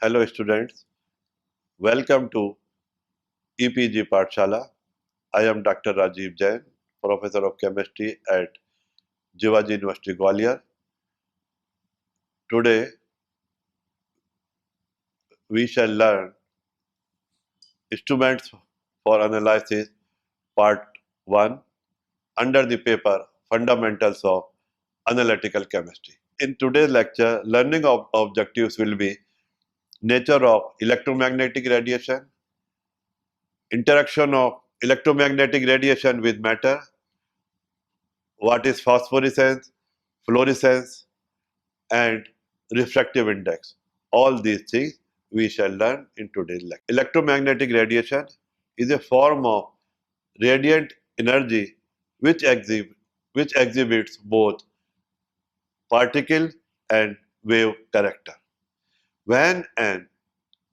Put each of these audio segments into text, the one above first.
Hello students, welcome to EPG Pathshala. I am Dr. Rajiv Jain, Professor of Chemistry at Jivaji University Gwalior. Today we shall learn Instruments for Analysis Part 1 under the paper Fundamentals of Analytical Chemistry. In today's lecture, learning objectives will be nature of electromagnetic radiation, interaction of electromagnetic radiation with matter, what is phosphorescence, fluorescence, and refractive index. All these things we shall learn in today's lecture. Electromagnetic radiation is a form of radiant energy which exhibits both particle and wave character. When an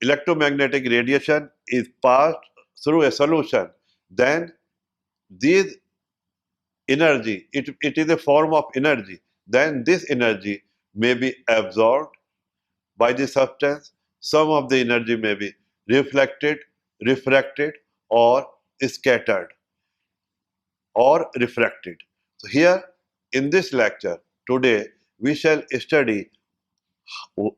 electromagnetic radiation is passed through a solution, then this it is a form of energy, then this energy may be absorbed by the substance. Some of the energy may be reflected, refracted, or scattered or refracted. So here in this lecture today we shall study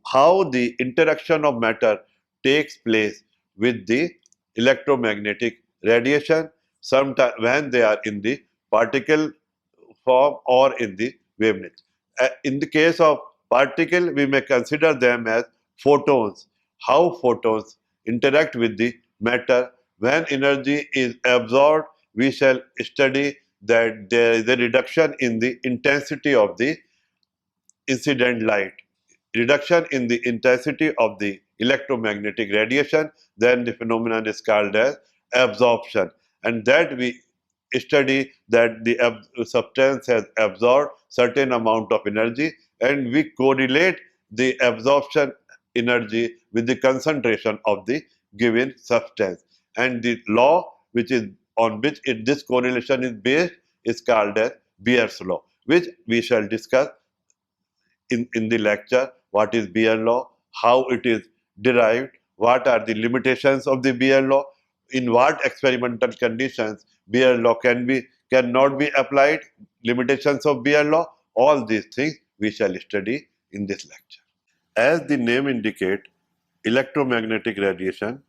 how the interaction of matter takes place with the electromagnetic radiation sometime when they are in the particle form or in the wavelength. In the case of particle, we may consider them as photons. How photons interact with the matter. When energy is absorbed, we shall study that there is a reduction in the intensity of the incident light, reduction in the intensity of the electromagnetic radiation, then the phenomenon is called as absorption. And that we study that the substance has absorbed certain amount of energy, and we correlate the absorption energy with the concentration of the given substance. And the law which is on which this correlation is based is called as Beer's law, which we shall discuss in the lecture. What is Beer law, how it is derived, what are the limitations of the Beer law, in what experimental conditions Beer law cannot be applied, limitations of Beer law, all these things we shall study in this lecture. As the name indicates, electromagnetic radiation,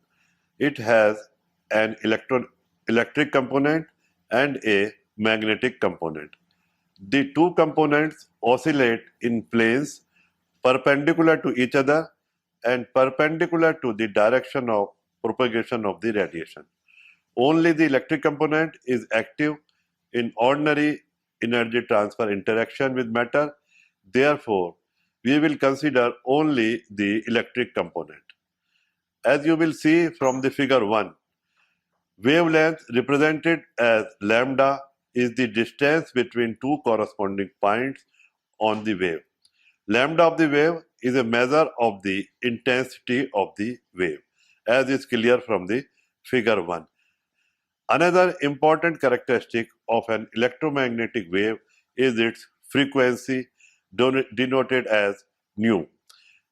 it has an electric component and a magnetic component. The two components oscillate in planes perpendicular to each other and perpendicular to the direction of propagation of the radiation. Only the electric component is active in ordinary energy transfer interaction with matter. Therefore, we will consider only the electric component. As you will see from the figure 1, wavelength represented as lambda is the distance between two corresponding points on the wave. Lambda of the wave is a measure of the intensity of the wave, as is clear from the figure 1. Another important characteristic of an electromagnetic wave is its frequency, denoted as nu.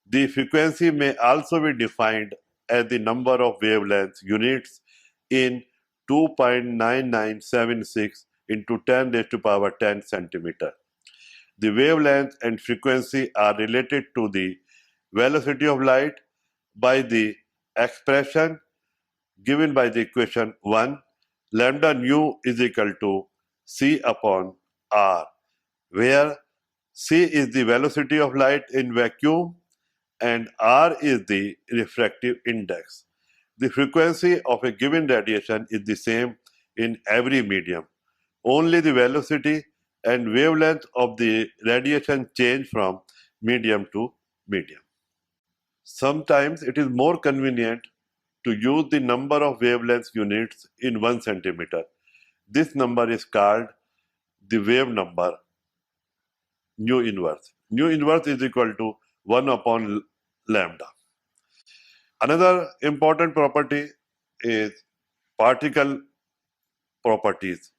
The frequency may also be defined as the number of wavelength units in 2.9976 into 10 raised to power 10 centimeter. The wavelength and frequency are related to the velocity of light by the expression given by the equation 1, lambda nu is equal to c upon r, where c is the velocity of light in vacuum and r is the refractive index. The frequency of a given radiation is the same in every medium. Only the velocity and wavelength of the radiation change from medium to medium. Sometimes it is more convenient to use the number of wavelength units in 1 centimeter. This number is called the wave number, nu inverse. Nu inverse is equal to 1 upon lambda. Another important property is particle properties.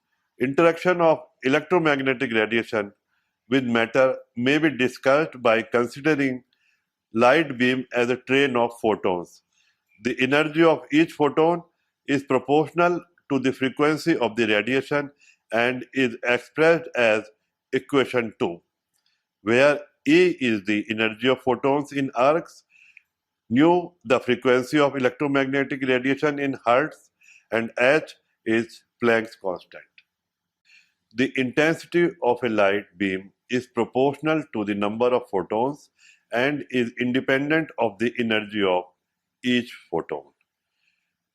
Interaction of electromagnetic radiation with matter may be discussed by considering light beam as a train of photons. The energy of each photon is proportional to the frequency of the radiation and is expressed as equation 2, where E is the energy of photons in arcs, nu the frequency of electromagnetic radiation in hertz, and H is Planck's constant. The intensity of a light beam is proportional to the number of photons and is independent of the energy of each photon.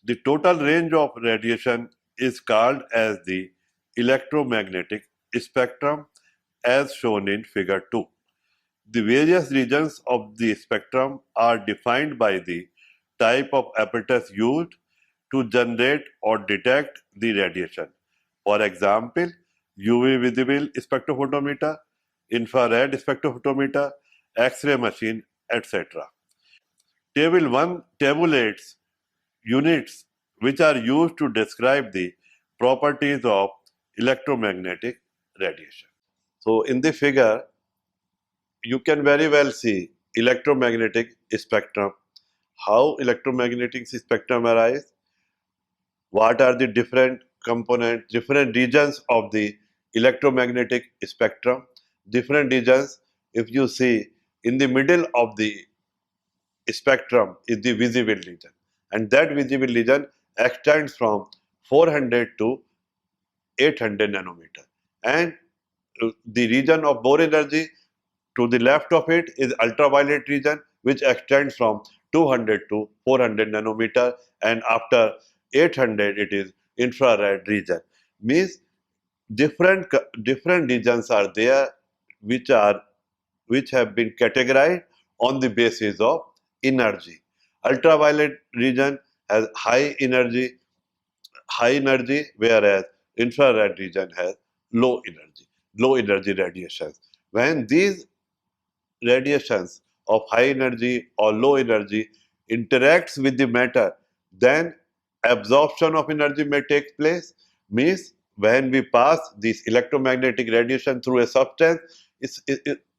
The total range of radiation is called as the electromagnetic spectrum as shown in figure 2. The various regions of the spectrum are defined by the type of apparatus used to generate or detect the radiation. For example, UV visible spectrophotometer, infrared spectrophotometer, X-ray machine, etc. Table 1 tabulates units which are used to describe the properties of electromagnetic radiation. So in the figure, you can very well see electromagnetic spectrum, how electromagnetic spectrum arise, what are the different components, different regions of the electromagnetic spectrum. Different regions, if you see, in the middle of the spectrum is the visible region, and that visible region extends from 400 to 800 nanometer, and the region of Bohr energy to the left of it is ultraviolet region, which extends from 200 to 400 nanometer, and after 800 it is infrared region. Means different regions are there which have been categorized on the basis of energy. Ultraviolet region has high energy, whereas infrared region has low energy radiations. When these radiations of high energy or low energy interacts with the matter, then absorption of energy may take place. Means when we pass this electromagnetic radiation through a substance,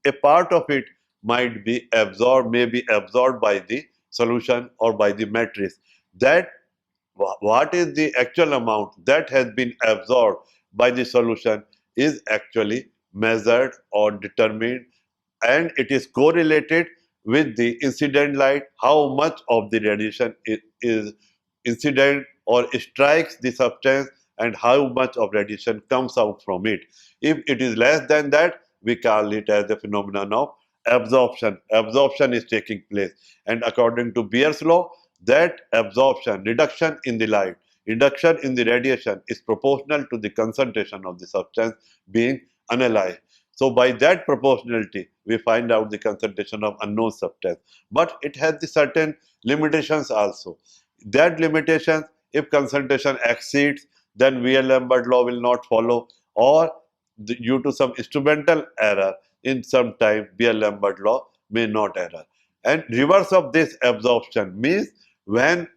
a part of it might be absorbed, may be absorbed by the solution or by the matrix. That what is the actual amount that has been absorbed by the solution is actually measured or determined, and it is correlated with the incident light, how much of the radiation is incident or strikes the substance and how much of radiation comes out from it. If it is less than that, we call it as a phenomenon of absorption. Absorption is taking place, and according to Beer's law, that absorption, reduction in the light, reduction in the radiation is proportional to the concentration of the substance being analyzed. So by that proportionality, we find out the concentration of unknown substance. But it has the certain limitations also. That limitation, if concentration exceeds, then Beer-Lambert law will not follow, or due to some instrumental error, in some time Beer-Lambert law may not error. And reverse of this absorption means when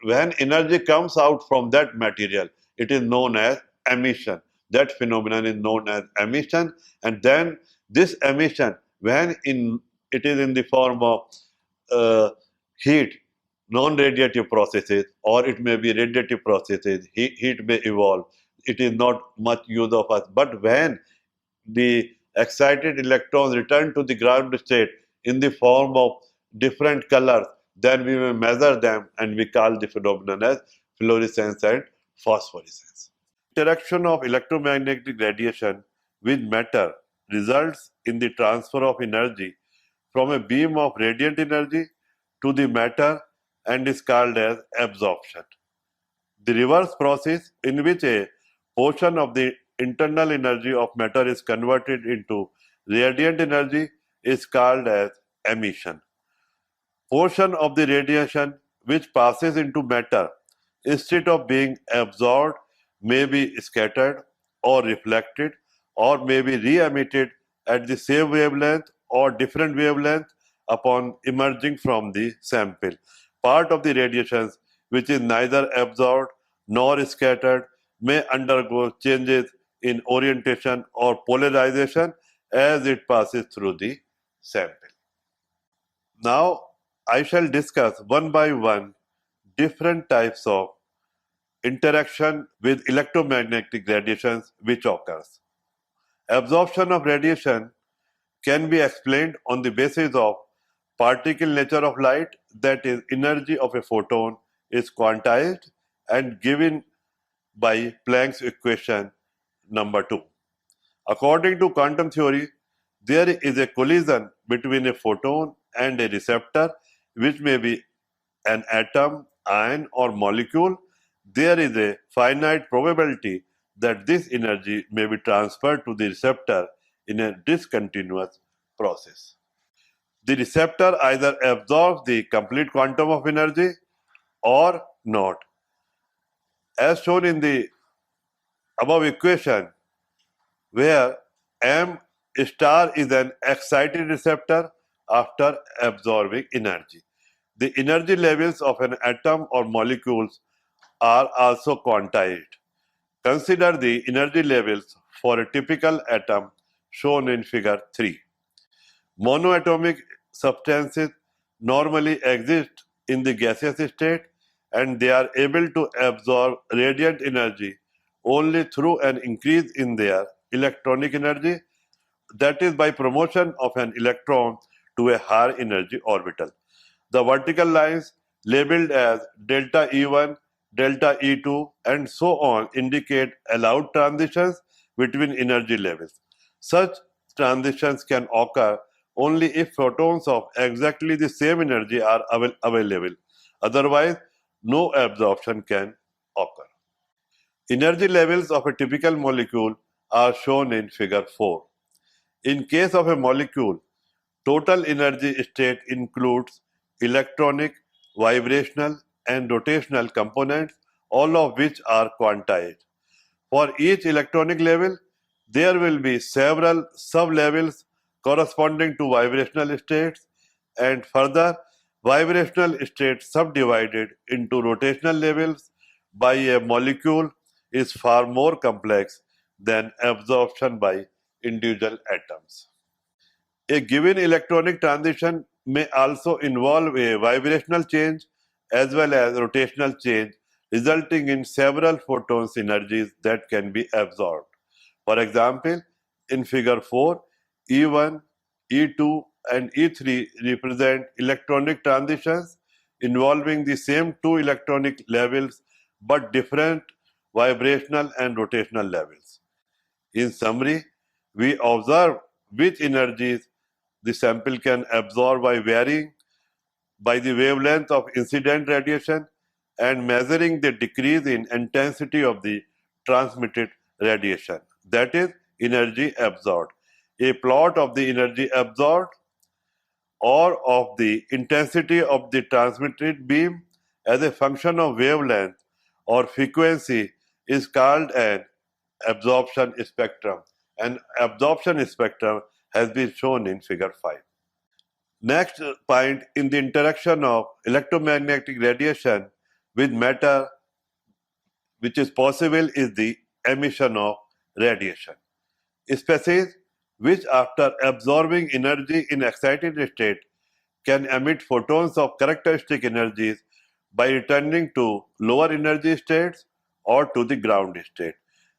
energy comes out from that material, it is known as emission. That phenomenon is known as emission, and then this emission, when it is in the form of uh, heat, non-radiative processes, or it may be radiative processes, heat may evolve. It is not much use of us. But when the excited electrons return to the ground state in the form of different colors, then we may measure them, and we call the phenomenon as fluorescence and phosphorescence. Interaction of electromagnetic radiation with matter results in the transfer of energy from a beam of radiant energy to the matter and is called as absorption. The reverse process, in which a portion of the internal energy of matter is converted into radiant energy, is called as emission. Portion of the radiation which passes into matter, instead of being absorbed, may be scattered or reflected, or may be re-emitted at the same wavelength or different wavelength upon emerging from the sample. Part of the radiations which is neither absorbed nor scattered may undergo changes in orientation or polarization as it passes through the sample. Now I shall discuss one by one different types of interaction with electromagnetic radiations which occurs. Absorption of radiation can be explained on the basis of particle nature of light, that is, energy of a photon is quantized and given by Planck's equation number 2. According to quantum theory, there is a collision between a photon and a receptor, which may be an atom, ion, or molecule. There is a finite probability that this energy may be transferred to the receptor in a discontinuous process. The receptor either absorbs the complete quantum of energy or not. As shown in the above equation, where M star is an excited receptor after absorbing energy. The energy levels of an atom or molecules are also quantized. Consider the energy levels for a typical atom shown in figure 3. Monoatomic substances normally exist in the gaseous state, and they are able to absorb radiant energy only through an increase in their electronic energy, that is by promotion of an electron to a higher energy orbital. The vertical lines labeled as delta E1, delta E2, and so on indicate allowed transitions between energy levels. Such transitions can occur only if photons of exactly the same energy are available. Otherwise, no absorption can occur. Energy levels of a typical molecule are shown in figure 4. In case of a molecule, total energy state includes electronic, vibrational, and rotational components, all of which are quantized. For each electronic level, there will be several sub-levels corresponding to vibrational states, and further, vibrational states subdivided into rotational levels by a molecule is far more complex than absorption by individual atoms. A given electronic transition may also involve a vibrational change as well as rotational change, resulting in several photons energies that can be absorbed. For example, in figure 4, E1, E2, and E3 represent electronic transitions involving the same two electronic levels but different vibrational and rotational levels. In summary, we observe which energies the sample can absorb by varying by the wavelength of incident radiation and measuring the decrease in intensity of the transmitted radiation, that is, energy absorbed. A plot of the energy absorbed or of the intensity of the transmitted beam as a function of wavelength or frequency is called an absorption spectrum. An absorption spectrum has been shown in figure 5. Next point in the interaction of electromagnetic radiation with matter which is possible is the emission of radiation. Species which after absorbing energy in excited state can emit photons of characteristic energies by returning to lower energy states or to the ground state.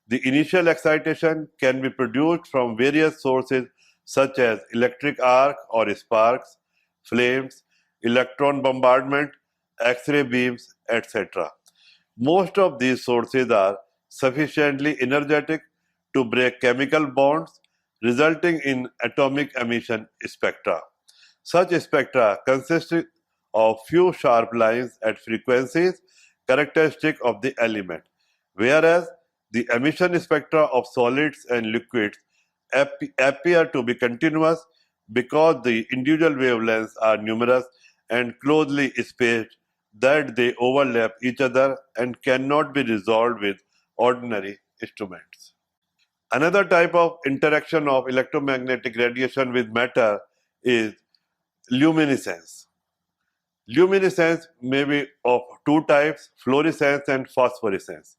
The initial excitation can be produced from various sources such as electric arc or sparks, flames, electron bombardment, X-ray beams, etc. Most of these sources are sufficiently energetic to break chemical bonds, resulting in atomic emission spectra. Such spectra consist of few sharp lines at frequencies characteristic of the element, whereas the emission spectra of solids and liquids appear to be continuous because the individual wavelengths are numerous and closely spaced, that they overlap each other and cannot be resolved with ordinary instruments. Another type of interaction of electromagnetic radiation with matter is luminescence. Luminescence may be of two types, fluorescence and phosphorescence.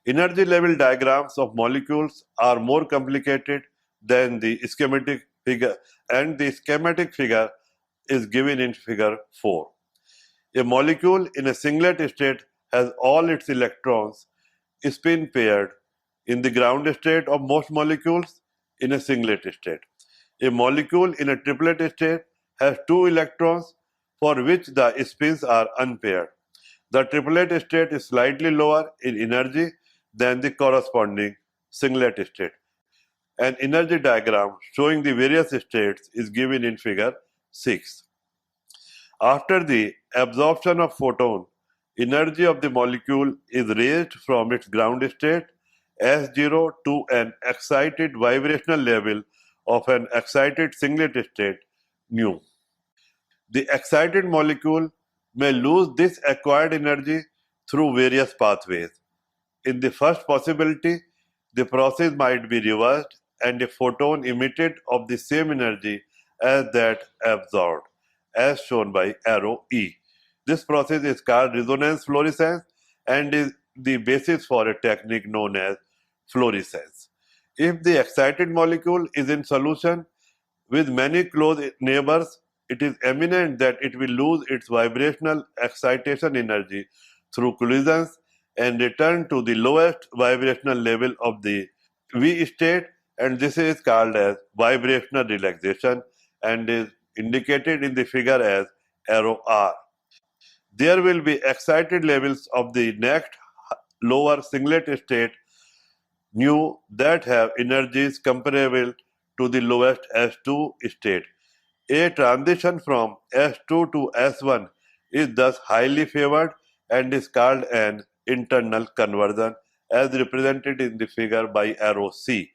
Energy level diagrams of molecules are more complicated than the schematic figure, and the schematic figure is given in figure 4. A molecule in a singlet state has all its electrons spin paired in the ground state of most molecules in a singlet state. A molecule in a triplet state has 2 electrons for which the spins are unpaired. The triplet state is slightly lower in energy than the corresponding singlet state. An energy diagram showing the various states is given in figure 6. After the absorption of photon, energy of the molecule is raised from its ground state S0 to an excited vibrational level of an excited singlet state nu. The excited molecule may lose this acquired energy through various pathways. In the first possibility, the process might be reversed and a photon emitted of the same energy as that absorbed, as shown by arrow E. This process is called resonance fluorescence and is the basis for a technique known as fluorescence. If the excited molecule is in solution with many close neighbors, it is eminent that it will lose its vibrational excitation energy through collisions and return to the lowest vibrational level of the V state, and this is called as vibrational relaxation and is indicated in the figure as arrow R. There will be excited levels of the next lower singlet state nu that have energies comparable to the lowest S2 state. A transition from S2 to S1 is thus highly favored and is called an internal conversion as represented in the figure by arrow C.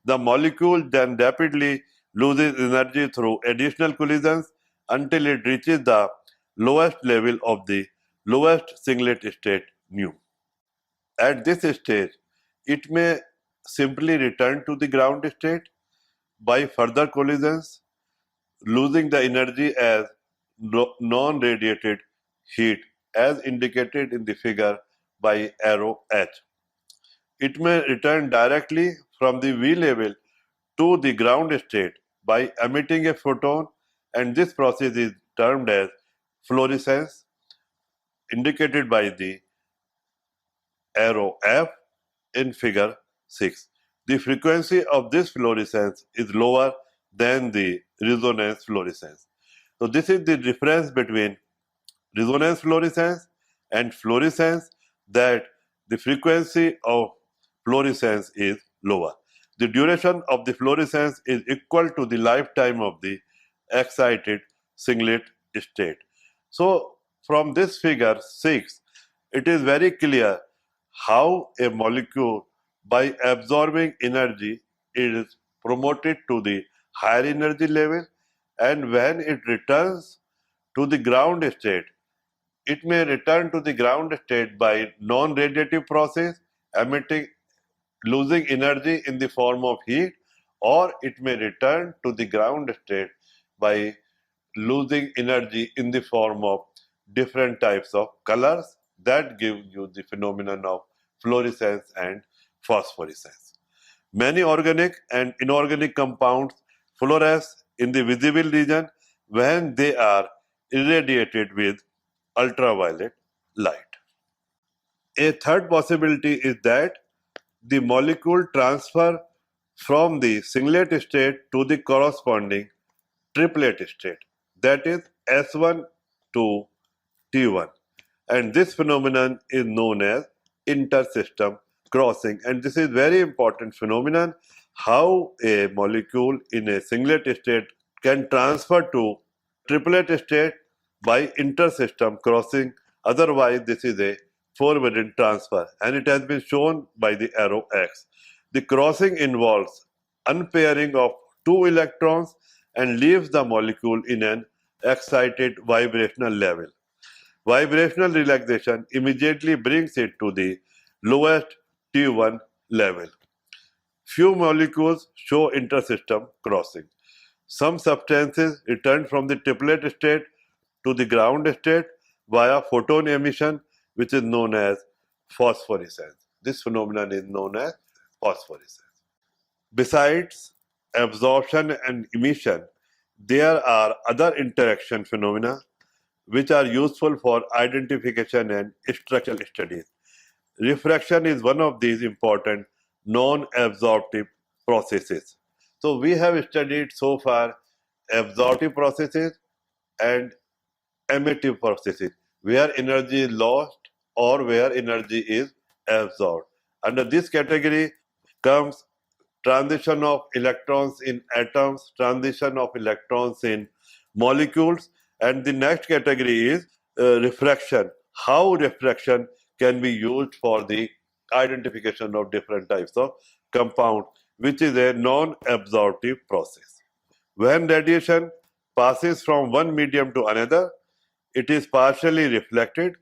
The molecule then rapidly loses energy through additional collisions until it reaches the lowest level of the lowest singlet state nu. At this stage, it may simply return to the ground state by further collisions, losing the energy as non-radiated heat as indicated in the figure by arrow H. It may return directly from the V level to the ground state by emitting a photon, and this process is termed as fluorescence indicated by the arrow F in figure 6. The frequency of this fluorescence is lower than the resonance fluorescence. So this is the difference between resonance fluorescence and fluorescence, that the frequency of fluorescence is lower. The duration of the fluorescence is equal to the lifetime of the excited singlet state. So from this figure 6, it is very clear how a molecule by absorbing energy is promoted to the higher energy level, and when it returns to the ground state, it may return to the ground state by non-radiative process, losing energy in the form of heat, or it may return to the ground state by losing energy in the form of different types of colors that give you the phenomenon of fluorescence and phosphorescence. Many organic and inorganic compounds fluoresce in the visible region when they are irradiated with ultraviolet light. A third possibility is that the molecule transfer from the singlet state to the corresponding triplet state, that is S1 to T1, and this phenomenon is known as intersystem crossing, and this is very important phenomenon, how a molecule in a singlet state can transfer to triplet state by intersystem crossing. Otherwise this is a forbidden transfer, and it has been shown by the arrow X. The crossing involves unpairing of 2 electrons and leaves the molecule in an excited vibrational level. Vibrational relaxation immediately brings it to the lowest T1 level. Few molecules show intersystem crossing. Some substances return from the triplet state to the ground state via photon emission, which is known as phosphorescence. This phenomenon is known as phosphorescence. Besides absorption and emission, There are other interaction phenomena which are useful for identification and structural studies. Refraction is one of these important non-absorptive processes. So we have studied so far absorptive processes and emittive processes, where energy is lost or where energy is absorbed. Under this category comes transition of electrons in atoms, transition of electrons in molecules, and the next category is refraction. How refraction can be used for the identification of different types of compound, which is a non-absorptive process. When radiation passes from one medium to another, it is partially reflected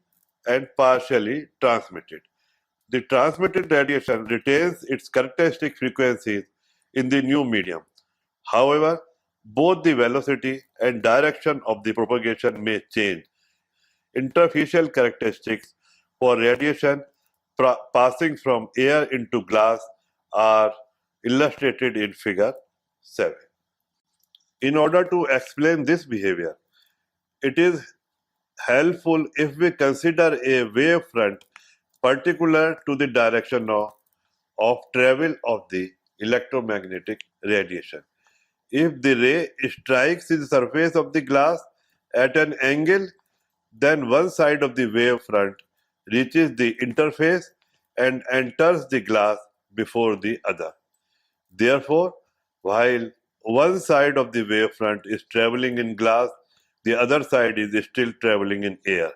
and partially transmitted. The transmitted radiation retains its characteristic frequencies in the new medium. However, both the velocity and direction of the propagation may change. Interfacial characteristics for radiation passing from air into glass are illustrated in figure 7. In order to explain this behavior, it is helpful if we consider a wavefront particular to the direction of travel of the electromagnetic radiation. If the ray strikes the surface of the glass at an angle, then one side of the wavefront reaches the interface and enters the glass before the other. Therefore, while one side of the wavefront is traveling in glass, the other side is still traveling in air.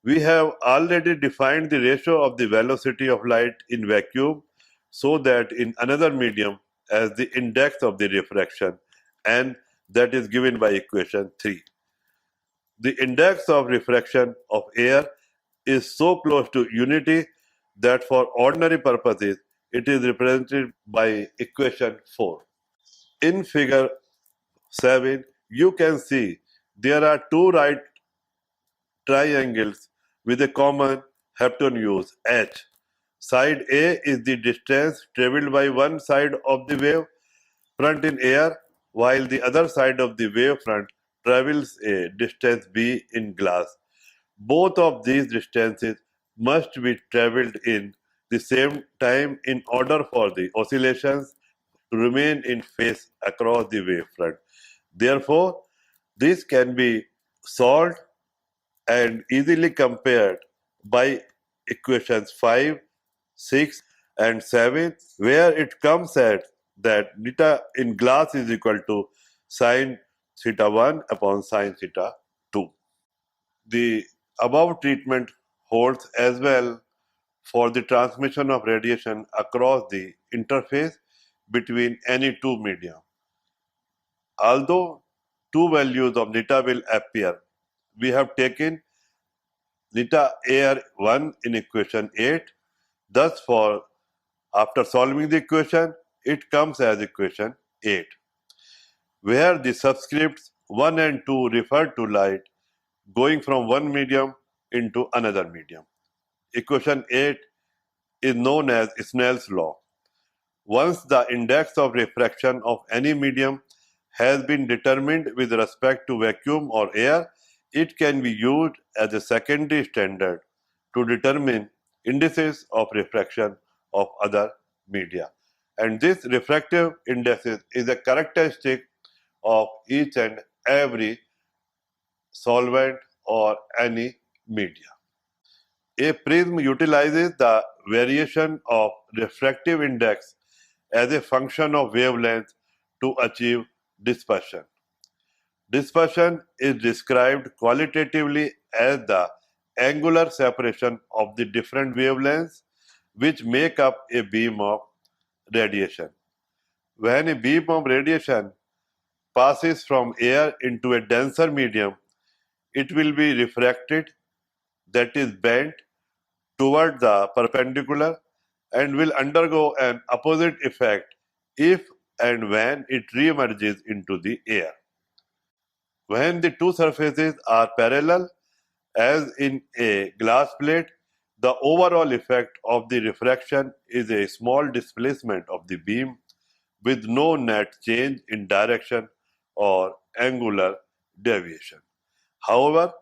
We have already defined the ratio of the velocity of light in vacuum so that in another medium as the index of the refraction, and that is given by equation 3. The index of refraction of air is so close to unity that for ordinary purposes it is represented by equation 4. In figure 7, you can see there are two right triangles with a common hypotenuse h. Side A is the distance traveled by one side of the wave front in air, while the other side of the wave front travels a distance b in glass. Both of these distances must be traveled in the same time in order for the oscillations to remain in phase across the wavefront. Therefore, this can be solved and easily compared by equations 5, 6, and 7, where it comes at that theta in glass is equal to sine theta 1 upon sine theta 2. The above treatment holds as well for the transmission of radiation across the interface between any two media. Although two values of theta will appear, we have taken theta air 1 in equation 8. Thus, for after solving the equation, it comes as equation 8, where the subscripts 1 and 2 refer to light going from one medium into another medium. Equation 8 is known as Snell's law. Once the index of refraction of any medium has been determined with respect to vacuum or air, it can be used as a secondary standard to determine indices of refraction of other media. And this refractive indices is a characteristic of each and every solvent or any media. A prism utilizes the variation of refractive index as a function of wavelength to achieve dispersion. Dispersion is described qualitatively as the angular separation of the different wavelengths which make up a beam of radiation. When a beam of radiation passes from air into a denser medium, it will be refracted, that is bent toward the perpendicular, and will undergo an opposite effect if and when it re-emerges into the air. When the two surfaces are parallel, as in a glass plate, the overall effect of the refraction is a small displacement of the beam with no net change in direction or angular deviation. However,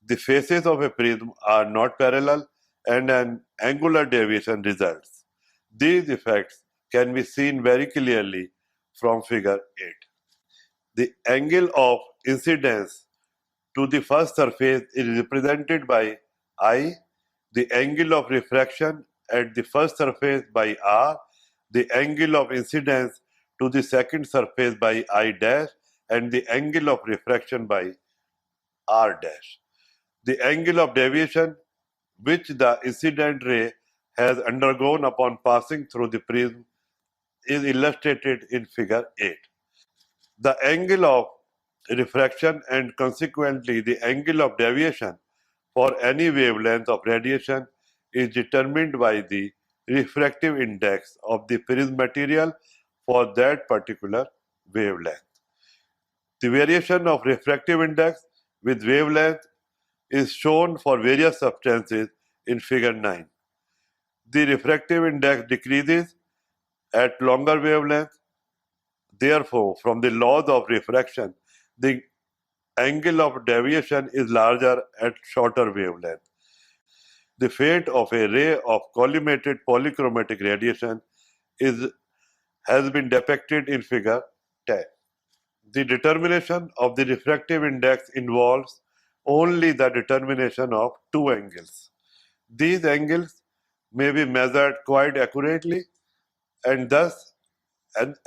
the faces of a prism are not parallel and an angular deviation results. These effects can be seen very clearly from figure 8. The angle of incidence to the first surface is represented by I, the angle of refraction at the first surface by R, the angle of incidence to the second surface by I dash, and the angle of refraction by R dash. The angle of deviation which the incident ray has undergone upon passing through the prism is illustrated in figure 8. The angle of refraction and consequently the angle of deviation for any wavelength of radiation is determined by the refractive index of the prism material for that particular wavelength. The variation of refractive index with wavelength is shown for various substances in figure 9. The refractive index decreases at longer wavelengths. Therefore, from the laws of refraction, the angle of deviation is larger at shorter wavelength. The fate of a ray of collimated polychromatic radiation has been depicted in figure 10. The determination of the refractive index involves only the determination of two angles. These angles may be measured quite accurately and thus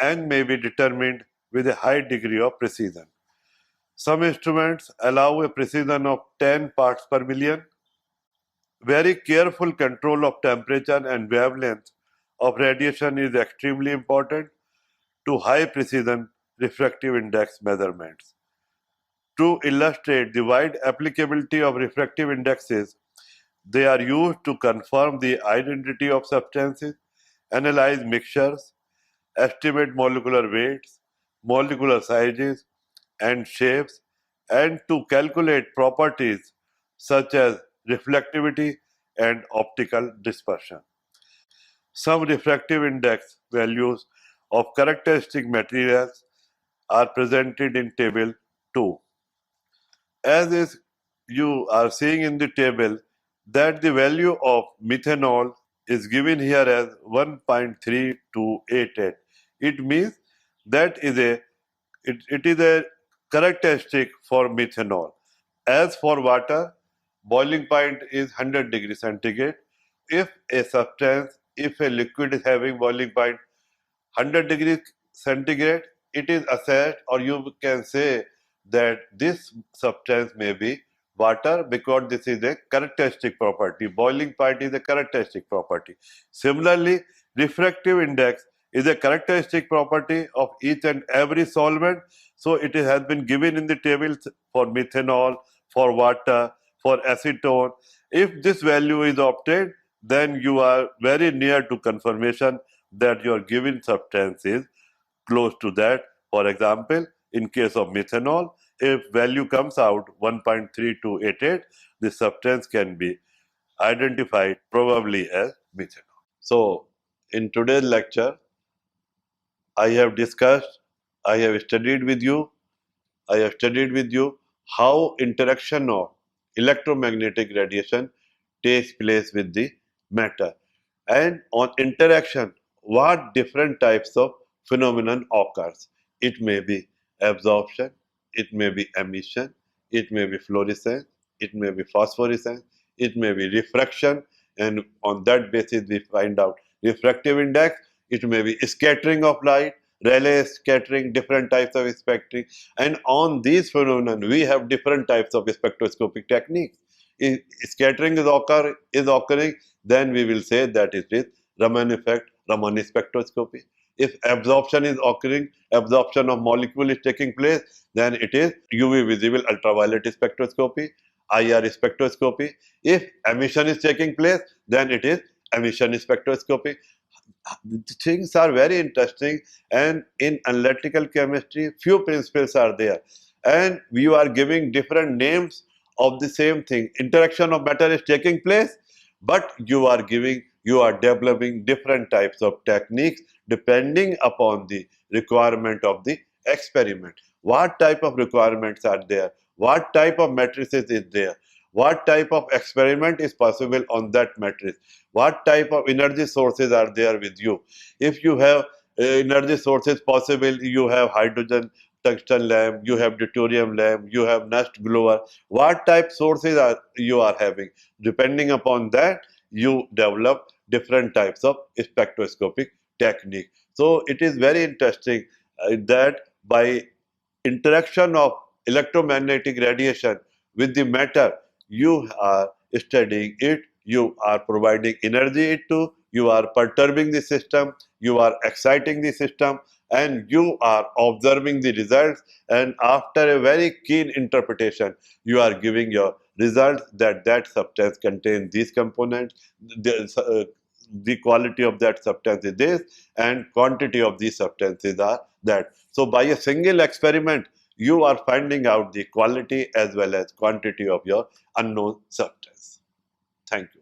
and may be determined with a high degree of precision. Some instruments allow a precision of 10 parts per million. Very careful control of temperature and wavelength of radiation is extremely important to high precision refractive index measurements. To illustrate the wide applicability of refractive indexes, they are used to confirm the identity of substances, analyze mixtures, estimate molecular weights, molecular sizes and shapes, and to calculate properties such as reflectivity and optical dispersion. Some refractive index values of characteristic materials are presented in table 2. As is you are seeing in the table that the value of methanol is given here as 1.3288. It means that it is a characteristic for methanol. As for water, boiling point is 100 degrees centigrade. If a liquid is having boiling point 100 degrees centigrade, it is assessed, or you can say that this substance may be water because this is a characteristic property. Boiling point is a characteristic property. Similarly, refractive index is a characteristic property of each and every solvent. So it has been given in the tables for methanol, for water, for acetone. If this value is obtained, then you are very near to confirmation that your given substance is close to that. For example, in case of methanol, if value comes out 1.3288, the substance can be identified probably as methanol. So, in today's lecture, I have discussed, I have studied with you how interaction of electromagnetic radiation takes place with the matter, and on interaction what different types of phenomenon occurs. It may be absorption, it may be emission, it may be fluorescence, it may be phosphorescence, it may be refraction, and on that basis we find out refractive index. It may be scattering of light, Rayleigh scattering, different types of spectring, and on these phenomena we have different types of spectroscopic techniques. If scattering is occurring, then we will say that it is Raman effect, Raman spectroscopy. If absorption is occurring, absorption of molecule is taking place, then it is UV visible ultraviolet spectroscopy, IR spectroscopy. If emission is taking place, then it is emission spectroscopy. Things are very interesting, and in analytical chemistry few principles are there, and we are giving different names of the same thing. Interaction of matter is taking place, but you are developing different types of techniques depending upon the requirement of the experiment. what type of requirements are there, what type of matrices is there, what type of experiment is possible on that matrix, what type of energy sources are there with you. If you have energy sources possible, you have hydrogen tungsten lamp, you have deuterium lamp, you have nest glower, what type sources are you are having. Depending upon that, you develop different types of spectroscopic technique. So it is very interesting that by interaction of electromagnetic radiation with the matter, you are studying it, you are providing energy to, you are perturbing the system, you are exciting the system, and you are observing the results, and after a very keen interpretation, you are giving your results that that substance contains these components, the quality of that substance is this, and quantity of these substances are that. So by a single experiment, you are finding out the quality as well as quantity of your unknown substance. Thank you.